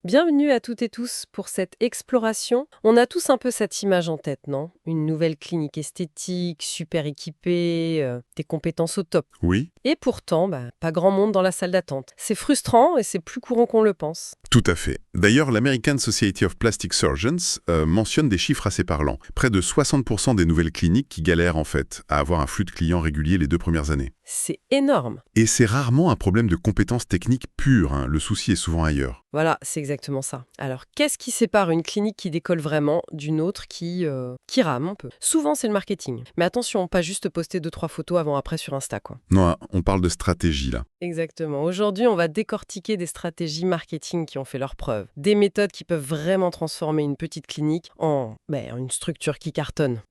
Bienvenue à toutes et tous pour cette exploration. On a tous un peu cette image en tête, non? Une nouvelle clinique esthétique, super équipée, des compétences au top. Oui, Et pourtant, pas grand monde dans la salle d'attente. C'est frustrant et c'est plus courant qu'on le pense. tout à fait. D'ailleurs, l'American Society of Plastic Surgeons mentionne des chiffres assez parlants. Près de 60% des nouvelles cliniques qui galèrent en fait à avoir un flux de clients régulier les 2 premières années. C'est énorme. Et c'est rarement un problème de compétences techniques pures, hein. Le souci est souvent ailleurs. Voilà, c'est exactement ça. Alors, qu'est-ce qui sépare une clinique qui décolle vraiment d'une autre qui rame un peu? Souvent, c'est le marketing. Mais attention, pas juste poster 2-3 photos avant-après sur Insta, quoi. Non, on parle de stratégie là. Exactement. Aujourd'hui, on va décortiquer des stratégies marketing qui ont fait leurs preuves. Des méthodes qui peuvent vraiment transformer une petite clinique en une structure qui cartonne.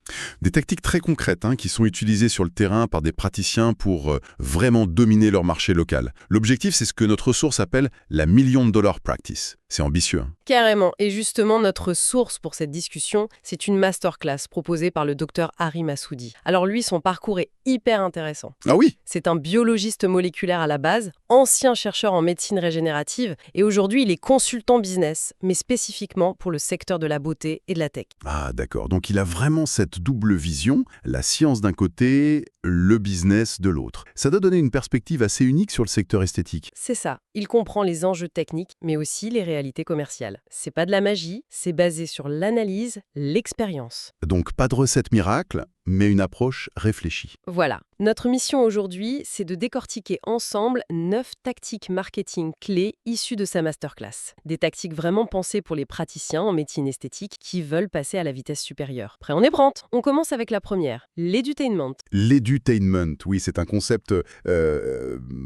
Des tactiques très concrètes hein, qui sont utilisées sur le terrain par des praticiens pour vraiment dominer leur marché local. L'objectif, c'est ce que notre source appelle la million-dollar practice. C'est ambitieux, hein. Carrément. Et justement, notre source pour cette discussion, c'est une masterclass proposée par le docteur Harry Massoudi. Alors lui, son parcours est hyper intéressant. Ah oui. C'est un biologiste moléculaire à la base, ancien chercheur en médecine régénérative, et aujourd'hui, il est consultant business, mais spécifiquement pour le secteur de la beauté et de la tech. Ah d'accord, donc il a vraiment cette double vision, la science d'un côté, le business de l'autre. Ça doit donner une perspective assez unique sur le secteur esthétique. C'est ça. Il comprend les enjeux techniques, mais aussi les réalités commerciales. C'est pas de la magie, c'est basé sur l'analyse, l'expérience. Donc pas de recette miracle, mais une approche réfléchie. Voilà. Notre mission aujourd'hui, c'est de décortiquer ensemble 9 tactiques marketing clés issues de sa masterclass. Des tactiques vraiment pensées pour les praticiens en médecine esthétique qui veulent passer à la vitesse supérieure. Prêt, on est prête. On commence avec la première, l'edutainment. L'edutainment, oui, c'est un concept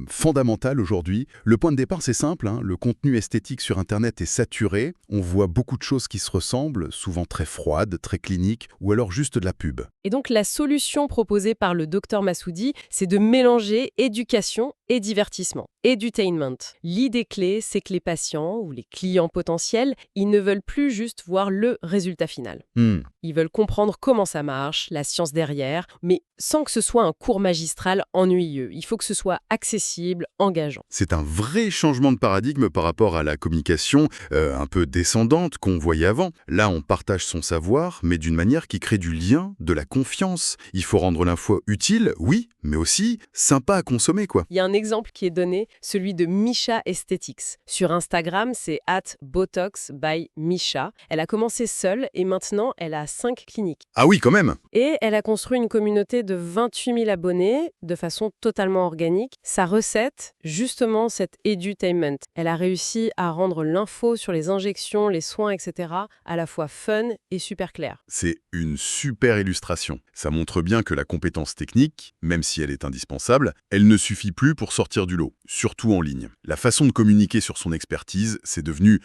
fondamental aujourd'hui. Le point de départ, c'est simple, hein, le contenu esthétique sur Internet est saturé. On voit beaucoup de choses qui se ressemblent, souvent très froides, très cliniques, ou alors juste de la pub. Et donc la solution proposée par le docteur Massoudi, c'est de mélanger éducation et divertissement. Edutainment. L'idée clé, c'est que les patients ou les clients potentiels, ils ne veulent plus juste voir le résultat final. Ils veulent comprendre comment ça marche, la science derrière, mais sans que ce soit un cours magistral ennuyeux. Il faut que ce soit accessible, engageant. C'est un vrai changement de paradigme par rapport à la communication un peu descendante qu'on voyait avant. Là, on partage son savoir, mais d'une manière qui crée du lien, de la confiance. Il faut rendre l'info utile, oui, mais aussi sympa à consommer, quoi. Il y a un exemple qui est donné, celui de Misha Aesthetics. Sur Instagram, c'est @botox by Misha. Elle a commencé seule et maintenant, elle a 5 cliniques. Ah oui, quand même. Et elle a construit une communauté de 28 000 abonnés de façon totalement organique. Sa recette, justement, cette edutainment. Elle a réussi à rendre l'info sur les injections, les soins, etc. à la fois fun et super claire. C'est une super illustration. Ça montre bien que la compétence technique, même si elle est indispensable, elle ne suffit plus pour sortir du lot, surtout en ligne. La façon de communiquer sur son expertise, c'est devenu,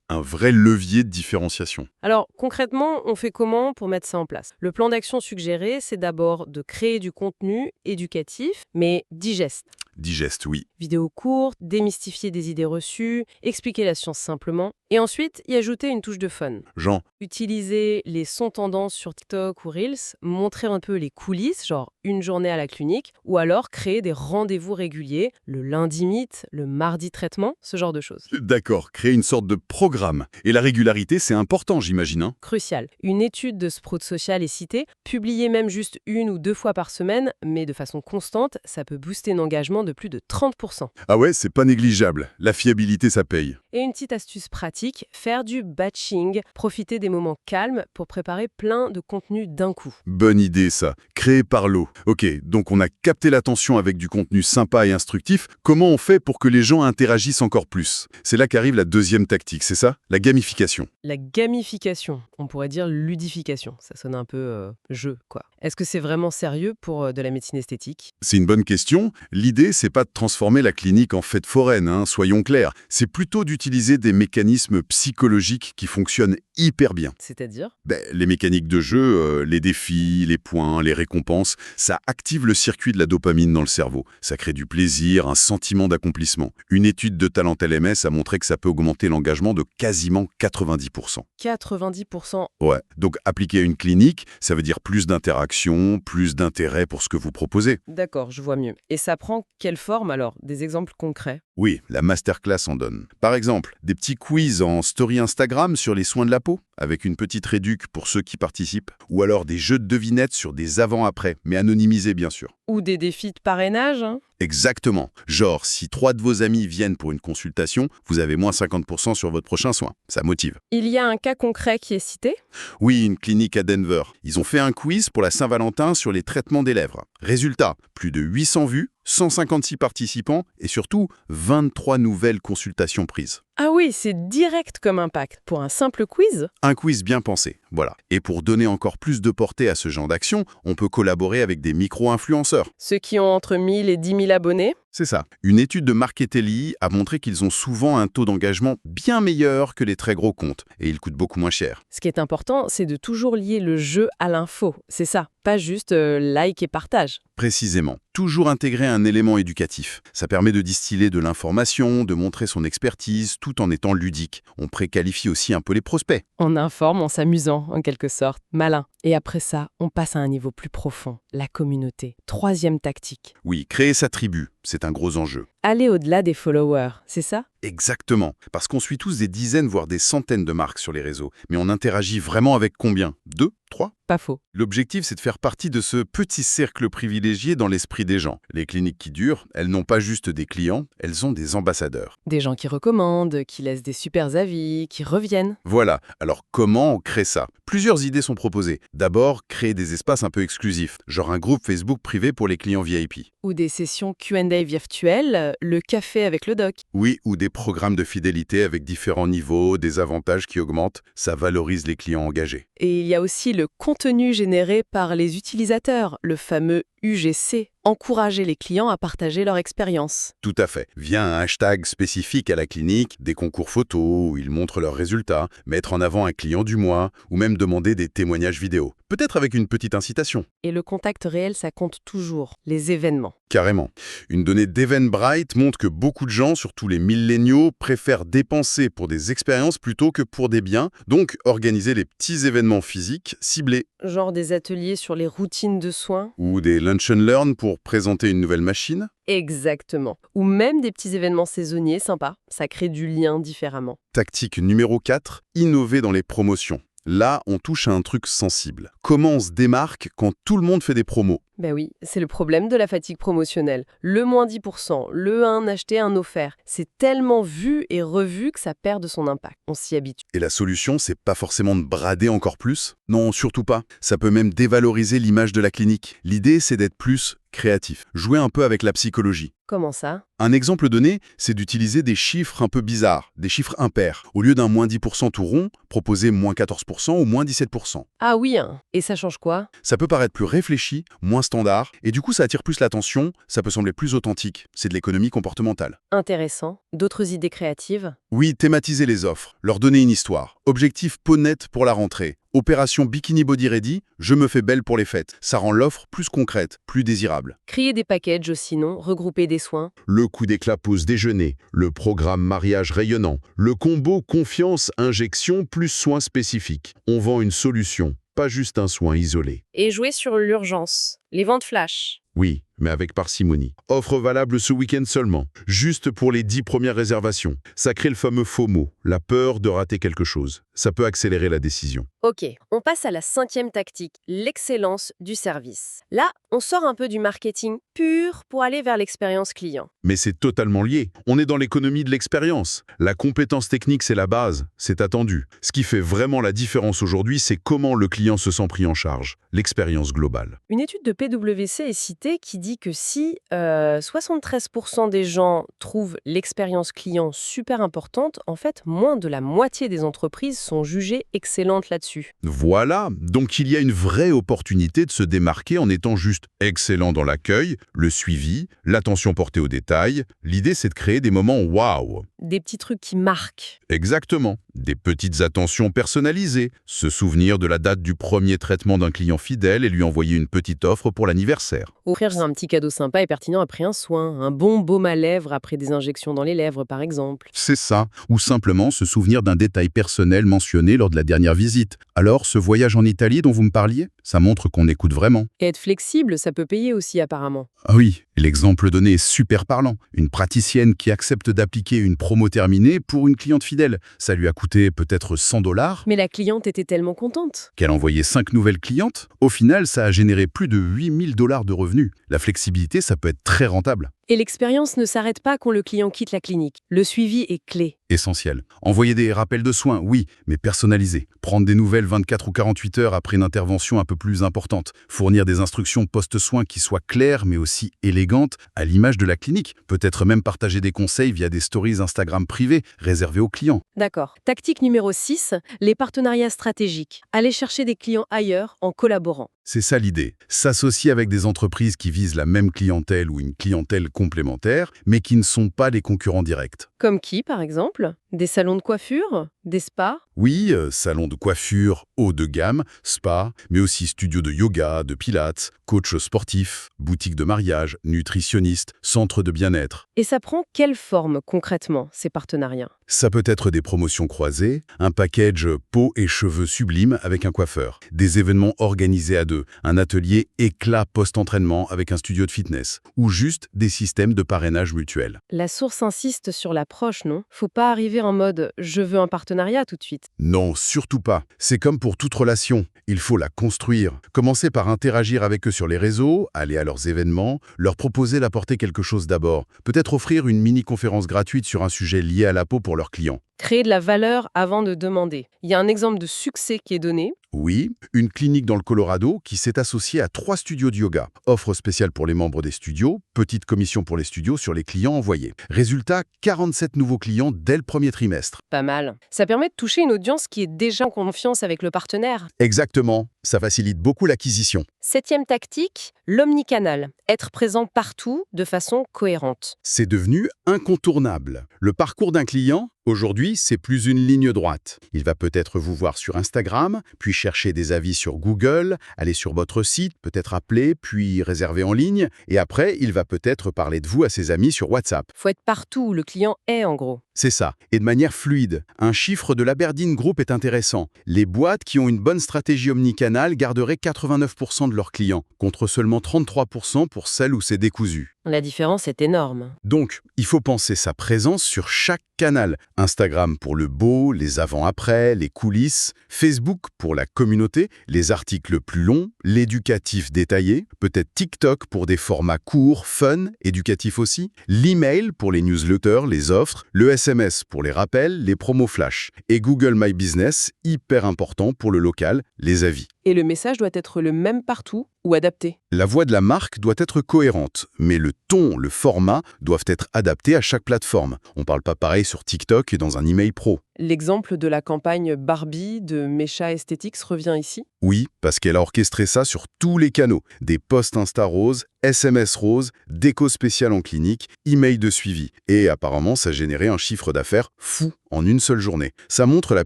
un vrai levier de différenciation. Alors, concrètement, on fait comment pour mettre ça en place? Le plan d'action suggéré, c'est d'abord de créer du contenu éducatif, mais digeste. Digeste, oui. Vidéos courtes, démystifier des idées reçues, expliquer la science simplement, et ensuite y ajouter une touche de fun. Jean, Utiliser les sons tendances sur TikTok ou Reels, montrer un peu les coulisses, genre une journée à la clinique, ou alors créer des rendez-vous réguliers, le lundi meet, le mardi traitement, ce genre de choses. d'accord, créer une sorte de programme. Et la régularité, c'est important, j'imagine, hein. Crucial. Une étude de Sprout Social est citée, publiée même juste 1 ou 2 fois par semaine, mais de façon constante, ça peut booster un engagement de plus de 30%. Ah ouais, c'est pas négligeable. La fiabilité, ça paye. Et une petite astuce pratique, faire du batching, profiter des moments calmes pour préparer plein de contenu d'un coup. Bonne idée, ça. Créer par lot. Ok, donc on a capté l'attention avec du contenu sympa et instructif. Comment on fait pour que les gens interagissent encore plus? C'est là qu'arrive la deuxième tactique, c'est ça? La gamification. La gamification, on pourrait dire ludification, ça sonne un peu jeu, quoi. Est-ce que c'est vraiment sérieux pour de la médecine esthétique? C'est une bonne question. L'idée, c'est pas de transformer la clinique en fête foraine, hein, soyons clairs. C'est plutôt d'utiliser des mécanismes psychologiques qui fonctionnent hyper bien. C'est-à-dire? Les mécaniques de jeu, les défis, les points, les récompenses, ça active le circuit de la dopamine dans le cerveau. Ça crée du plaisir, un sentiment d'accomplissement. Une étude de Talent LMS a montré que ça peut augmenter l'engagement de quasiment 90%. 90%. Ouais, donc appliquer à une clinique, ça veut dire plus d'interaction, plus d'intérêt pour ce que vous proposez. D'accord, je vois mieux. Et ça prend quelle forme alors? Des exemples concrets? Oui, la masterclass en donne. Par exemple, des petits quiz en story Instagram sur les soins de la peau, avec une petite réduc pour ceux qui participent, ou alors des jeux de devinettes sur des avant-après, mais anonymisés bien sûr. Ou des défis de parrainage, hein. Exactement. Genre, si 3 de vos amis viennent pour une consultation, vous avez moins 50% sur votre prochain soin. Ça motive. Il y a un cas concret qui est cité? Oui, une clinique à Denver. Ils ont fait un quiz pour la Saint-Valentin sur les traitements des lèvres. Résultat, plus de 800 vues, 156 participants et surtout 23 nouvelles consultations prises. Ah oui, c'est direct comme impact. Pour un simple quiz? Un quiz bien pensé, voilà. Et pour donner encore plus de portée à ce genre d'action, on peut collaborer avec des micro-influenceurs. Ceux qui ont entre 1000 et 10 000 abonnés? C'est ça. Une étude de Marketelli a montré qu'ils ont souvent un taux d'engagement bien meilleur que les très gros comptes, et ils coûtent beaucoup moins cher. Ce qui est important, c'est de toujours lier le jeu à l'info. C'est ça, pas juste like et partage. Précisément. Toujours intégrer un élément éducatif. Ça permet de distiller de l'information, de montrer son expertise, tout en étant ludique. On préqualifie aussi un peu les prospects. On informe en s'amusant, en quelque sorte. Malin. Et après ça, on passe à un niveau plus profond, la communauté. Troisième tactique. Oui, créer sa tribu, c'est un gros enjeu. Aller au-delà des followers, c'est ça? Exactement. Parce qu'on suit tous des dizaines, voire des centaines de marques sur les réseaux. Mais on interagit vraiment avec combien? 2? 3? Pas faux. L'objectif, c'est de faire partie de ce petit cercle privilégié dans l'esprit des gens. Les cliniques qui durent, elles n'ont pas juste des clients, elles ont des ambassadeurs. Des gens qui recommandent, qui laissent des super avis, qui reviennent. Voilà. Alors comment on crée ça? Plusieurs idées sont proposées. D'abord, créer des espaces un peu exclusifs, genre un groupe Facebook privé pour les clients VIP. Ou des sessions Q&A virtuelles, le café avec le doc. Oui, ou des programmes de fidélité avec différents niveaux, des avantages qui augmentent, ça valorise les clients engagés. Et il y a aussi le contenu généré par les utilisateurs, le fameux UGC. Encourager les clients à partager leur expérience. Tout à fait. Via un hashtag spécifique à la clinique, des concours photos où ils montrent leurs résultats, mettre en avant un client du mois, ou même demander des témoignages vidéo. Peut-être avec une petite incitation. Et le contact réel, ça compte toujours. Les événements. Carrément. Une donnée d'Eventbrite montre que beaucoup de gens, surtout les milléniaux, préfèrent dépenser pour des expériences plutôt que pour des biens, donc organiser les petits événements physiques ciblés. Genre des ateliers sur les routines de soins. Ou des lunch and learn pour présenter une nouvelle machine. Exactement. Ou même des petits événements saisonniers sympas. Ça crée du lien différemment. Tactique numéro 4, innover dans les promotions. Là, on touche à un truc sensible. Comment on se démarque quand tout le monde fait des promos? Ben oui, c'est le problème de la fatigue promotionnelle. Le moins 10%, le 1 acheté, un offert. C'est tellement vu et revu que ça perd de son impact. On s'y habitue. Et la solution, c'est pas forcément de brader encore plus. Non, surtout pas. Ça peut même dévaloriser l'image de la clinique. L'idée, c'est d'être plus créatif. Jouer un peu avec la psychologie. Comment ça? Un exemple donné, c'est d'utiliser des chiffres un peu bizarres, des chiffres impairs. Au lieu d'un moins 10% tout rond, proposer moins 14% ou moins 17%. Ah oui, hein. Et ça change quoi? Ça peut paraître plus réfléchi, moins standard, et du coup ça attire plus l'attention, ça peut sembler plus authentique. C'est de l'économie comportementale. Intéressant. D'autres idées créatives? Oui, thématiser les offres, leur donner une histoire. Objectif peau nette pour la rentrée. Opération Bikini Body Ready, je me fais belle pour les fêtes. Ça rend l'offre plus concrète, plus désirable. Créer des packages aussi, non? Regrouper des soins? Le coup d'éclat pause déjeuner, le programme mariage rayonnant, le combo confiance injection plus soins spécifiques. On vend une solution, pas juste un soin isolé. Et jouer sur l'urgence. Les ventes flash. Oui, mais avec parcimonie. Offre valable ce week-end seulement, juste pour les 10 premières réservations. Ça crée le fameux FOMO, la peur de rater quelque chose. Ça peut accélérer la décision. Ok, on passe à la 5e tactique, l'excellence du service. Là, on sort un peu du marketing pur pour aller vers l'expérience client. Mais c'est totalement lié. On est dans l'économie de l'expérience. La compétence technique, c'est la base, c'est attendu. Ce qui fait vraiment la différence aujourd'hui, c'est comment le client se sent pris en charge, l'expérience globale. Une étude de PwC est citée qui dit que si 73% des gens trouvent l'expérience client super importante, en fait, moins de la moitié des entreprises sont jugées excellentes là-dessus. Voilà, donc il y a une vraie opportunité de se démarquer en étant juste excellent dans l'accueil, le suivi, l'attention portée aux détails. L'idée, c'est de créer des moments waouh. Des petits trucs qui marquent. Exactement. Des petites attentions personnalisées. Se souvenir de la date du premier traitement d'un client fidèle et lui envoyer une petite offre pour l'anniversaire. Offrir un un petit cadeau sympa et pertinent après un soin, un bon baume à lèvres après des injections dans les lèvres par exemple. C'est ça. Ou simplement se souvenir d'un détail personnel mentionné lors de la dernière visite. Alors, ce voyage en Italie dont vous me parliez, ça montre qu'on écoute vraiment. Et être flexible, ça peut payer aussi apparemment. Ah oui, l'exemple donné est super parlant. Une praticienne qui accepte d'appliquer une promo terminée pour une cliente fidèle. Ça lui a coûté peut-être 100 $. Mais la cliente était tellement contente. Qu'elle a envoyé 5 nouvelles clientes. Au final, ça a généré plus de 8 000 $ de revenus. La flexibilité, ça peut être très rentable. Et l'expérience ne s'arrête pas quand le client quitte la clinique. Le suivi est clé. Essentiel. Envoyer des rappels de soins, oui, mais personnalisés. Prendre des nouvelles 24 ou 48 heures après une intervention un peu plus importante. Fournir des instructions post-soins qui soient claires mais aussi élégantes, à l'image de la clinique. Peut-être même partager des conseils via des stories Instagram privées réservées aux clients. D'accord. Tactique numéro 6, les partenariats stratégiques. Aller chercher des clients ailleurs en collaborant. C'est ça l'idée. S'associer avec des entreprises qui visent la même clientèle ou une clientèle complémentaire, mais qui ne sont pas des concurrents directs. Comme qui, par exemple? Des salons de coiffure? Des spas? Oui, salons de coiffure haut de gamme, spa, mais aussi studios de yoga, de pilates, coach sportif, boutique de mariage, nutritionniste, centre de bien-être. Et ça prend quelle forme concrètement, ces partenariats? Ça peut être des promotions croisées, un package peau et cheveux sublimes avec un coiffeur, des événements organisés à deux, un atelier éclat post-entraînement avec un studio de fitness, ou juste des systèmes de parrainage mutuel. La source insiste sur l'approche, non? Faut pas arriver en mode « je veux un partenariat » tout de suite. Non, surtout pas. C'est comme pour toute relation, il faut la construire. Commencer par interagir avec eux sur les réseaux, aller à leurs événements, leur proposer d'apporter quelque chose d'abord. Peut-être offrir une mini-conférence gratuite sur un sujet lié à la peau pour leurs clients. Créer de la valeur avant de demander. Il y a un exemple de succès qui est donné. Oui, une clinique dans le Colorado qui s'est associée à 3 studios de yoga. Offre spéciale pour les membres des studios, petite commission pour les studios sur les clients envoyés. Résultat, 47 nouveaux clients dès le premier trimestre. Pas mal. Ça permet de toucher une audience qui est déjà en confiance avec le partenaire. Exactement, ça facilite beaucoup l'acquisition. 7e tactique, l'omnicanal. Être présent partout de façon cohérente. C'est devenu incontournable. Le parcours d'un client, aujourd'hui, c'est plus une ligne droite. Il va peut-être vous voir sur Instagram, puis chercher des avis sur Google, aller sur votre site, peut-être appeler, puis réserver en ligne, et après, il va peut-être parler de vous à ses amis sur WhatsApp. Faut être partout où le client est, en gros. C'est ça, et de manière fluide. Un chiffre de l'Aberdeen Group est intéressant. Les boîtes qui ont une bonne stratégie omnicanal garderaient 89% de leurs clients, contre seulement 33% pour celles où c'est décousu. La différence est énorme. Donc, il faut penser sa présence sur chaque canal. Instagram pour le beau, les avant-après, les coulisses. Facebook pour la communauté, les articles plus longs, l'éducatif détaillé. Peut-être TikTok pour des formats courts, fun, éducatifs aussi. L'email pour les newsletters, les offres. Le SMS pour les rappels, les promos flash. Et Google My Business, hyper important pour le local, les avis. Et le message doit être le même partout ou adapté. La voix de la marque doit être cohérente, mais le ton, le format doivent être adaptés à chaque plateforme. On parle pas pareil sur TikTok et dans un email pro. L'exemple de la campagne Barbie de Mesha Aesthetics revient ici. Oui, parce qu'elle a orchestré ça sur tous les canaux. Des posts Insta roses, SMS roses, déco spéciale en clinique, email de suivi. Et apparemment, ça générait un chiffre d'affaires fou en une seule journée. Ça montre la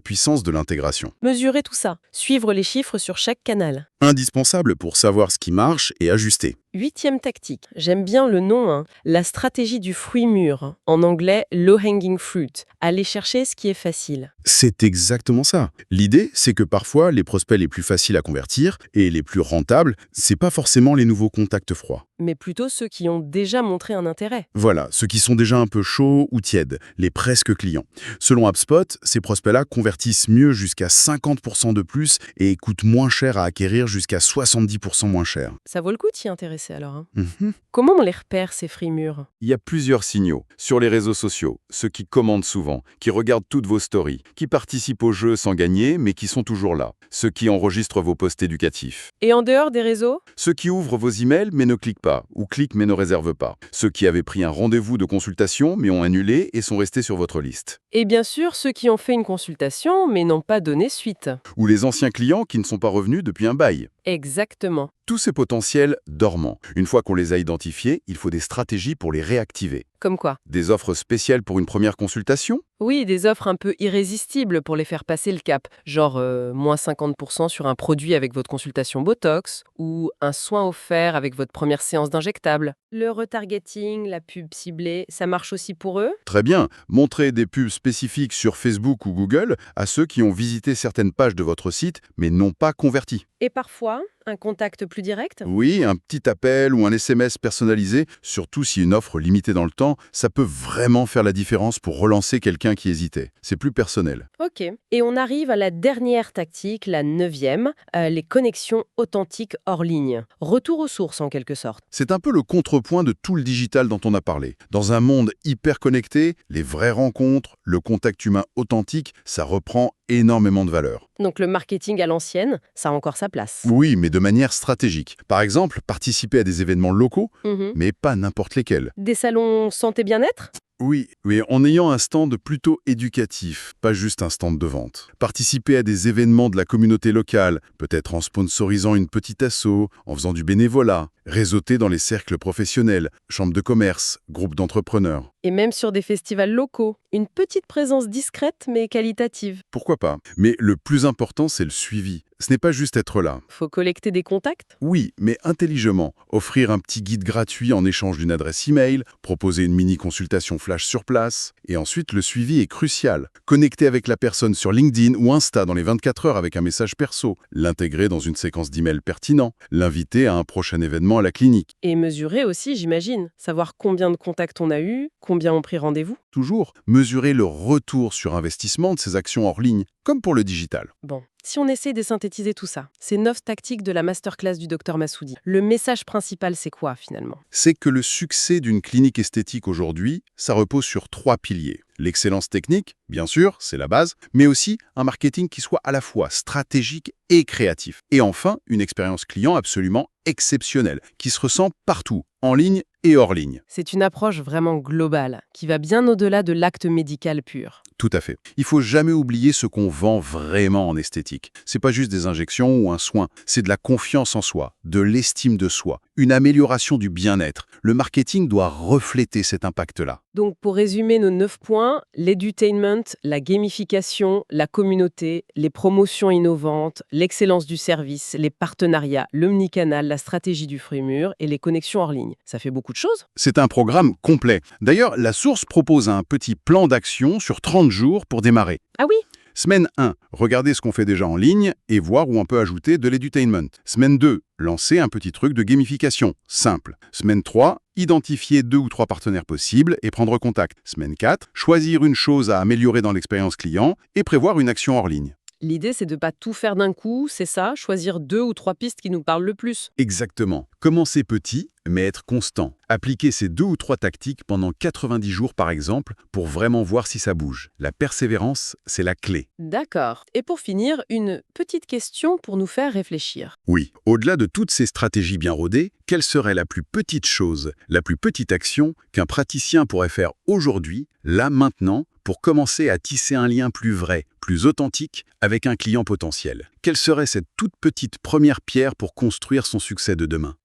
puissance de l'intégration. Mesurer tout ça. Suivre les chiffres sur chaque canal. Indispensable pour savoir ce qui marche et ajuster. 8e tactique. J'aime bien le nom, hein. La stratégie du fruit mûr. En anglais, low hanging fruit. Aller chercher ce qui est facile. C'est exactement ça. L'idée, c'est que parfois, les prospects les plus faciles à convertir et les plus rentables, c'est pas forcément les nouveaux contacts froids. Mais plutôt ceux qui ont déjà montré un intérêt. Voilà, ceux qui sont déjà un peu chauds ou tièdes, les presque clients. Selon HubSpot, ces prospects-là convertissent mieux jusqu'à 50% de plus et coûtent moins cher à acquérir jusqu'à 70% moins cher. Ça vaut le coup de s'y intéresser alors, hein. Mhm. Comment on les repère, ces fruits mûrs? Il y a plusieurs signaux. Sur les réseaux sociaux, ceux qui commandent souvent, qui regardent toutes vos stories, qui participent au jeu sans gagner, mais qui sont toujours là. Ceux qui enregistrent vos posts éducatifs. Et en dehors des réseaux? Ceux qui ouvrent vos emails mais ne cliquent pas, ou cliquent mais ne réservent pas. Ceux qui avaient pris un rendez-vous de consultation mais ont annulé et sont restés sur votre liste. Et bien sûr, ceux qui ont fait une consultation mais n'ont pas donné suite. Ou les anciens clients qui ne sont pas revenus depuis un bail. Exactement. Tous ces potentiels dormants. Une fois qu'on les a identifiés, il faut des stratégies pour les réactiver. Comme quoi? Des offres spéciales pour une première consultation? Oui, des offres un peu irrésistibles pour les faire passer le cap. Genre moins 50% sur un produit avec votre consultation Botox ou un soin offert avec votre première séance d'injectable. Le retargeting, la pub ciblée, ça marche aussi pour eux? Très bien. Montrez des pubs spécifiques sur Facebook ou Google à ceux qui ont visité certaines pages de votre site mais n'ont pas converti. Et parfois, un contact plus direct? Oui, un petit appel ou un SMS personnalisé, surtout si une offre limitée dans le temps, ça peut vraiment faire la différence pour relancer quelqu'un qui hésitait. C'est plus personnel. Ok. Et on arrive à la dernière tactique, la 9e, les connexions authentiques hors ligne. Retour aux sources en quelque sorte. C'est un peu le contrepoint de tout le digital dont on a parlé. Dans un monde hyper connecté, les vraies rencontres, le contact humain authentique, ça reprend énormément de valeur. Donc le marketing à l'ancienne, ça a encore sa place. Oui, mais de manière stratégique. Par exemple, participer à des événements locaux, Mhm. mais pas n'importe lesquels. Des salons santé bien-être? Oui, mais en ayant un stand plutôt éducatif, pas juste un stand de vente. Participer à des événements de la communauté locale, peut-être en sponsorisant une petite asso, en faisant du bénévolat, réseauter dans les cercles professionnels, chambres de commerce, groupes d'entrepreneurs. Et même sur des festivals locaux. Une petite présence discrète mais qualitative. Pourquoi pas? Mais le plus important, c'est le suivi. Ce n'est pas juste être là. Faut collecter des contacts? Oui, mais intelligemment. Offrir un petit guide gratuit en échange d'une adresse email, proposer une mini-consultation flash sur place. Et ensuite, le suivi est crucial. Connecter avec la personne sur LinkedIn ou Insta dans les 24 heures avec un message perso. L'intégrer dans une séquence d'emails pertinent. L'inviter à un prochain événement à la clinique. Et mesurer aussi, j'imagine. Savoir combien de contacts on a eu, combien ont pris rendez-vous. Toujours, mesurer le retour sur investissement de ces actions hors ligne, comme pour le digital. Bon, si on essaie de synthétiser tout ça, ces 9 tactiques de la masterclass du Dr Massoudi, le message principal, c'est quoi finalement? C'est que le succès d'une clinique esthétique aujourd'hui, ça repose sur 3 piliers. L'excellence technique, bien sûr, c'est la base, mais aussi un marketing qui soit à la fois stratégique et créatif. Et enfin, une expérience client absolument exceptionnelle, qui se ressent partout, en ligne et hors ligne. C'est une approche vraiment globale, qui va bien au-delà de l'acte médical pur. Tout à fait. Il faut jamais oublier ce qu'on vend vraiment en esthétique. C'est pas juste des injections ou un soin, c'est de la confiance en soi, de l'estime de soi, une amélioration du bien-être. Le marketing doit refléter cet impact-là. Donc pour résumer nos 9 points, l'edutainment, la gamification, la communauté, les promotions innovantes, l'excellence du service, les partenariats, l'omnicanal, la stratégie du fruit mûr et les connexions hors ligne. Ça fait beaucoup de choses? C'est un programme complet. D'ailleurs, la source propose un petit plan d'action sur 30 jours pour démarrer. Ah oui? Semaine 1, regardez ce qu'on fait déjà en ligne et voir où on peut ajouter de l'edutainment. Semaine 2, lancer un petit truc de gamification, simple. Semaine 3, identifier 2 ou 3 partenaires possibles et prendre contact. Semaine 4, choisir une chose à améliorer dans l'expérience client et prévoir une action hors ligne. L'idée, c'est de ne pas tout faire d'un coup, c'est ça, choisir 2 ou 3 pistes qui nous parlent le plus. Exactement. Commencer petit, mais être constant. Appliquer ces 2 ou 3 tactiques pendant 90 jours par exemple, pour vraiment voir si ça bouge. La persévérance, c'est la clé. D'accord. Et pour finir, une petite question pour nous faire réfléchir. Oui, au-delà de toutes ces stratégies bien rodées, quelle serait la plus petite chose, la plus petite action qu'un praticien pourrait faire aujourd'hui, là, maintenant, pour commencer à tisser un lien plus vrai, plus authentique avec un client potentiel? Quelle serait cette toute petite première pierre pour construire son succès de demain?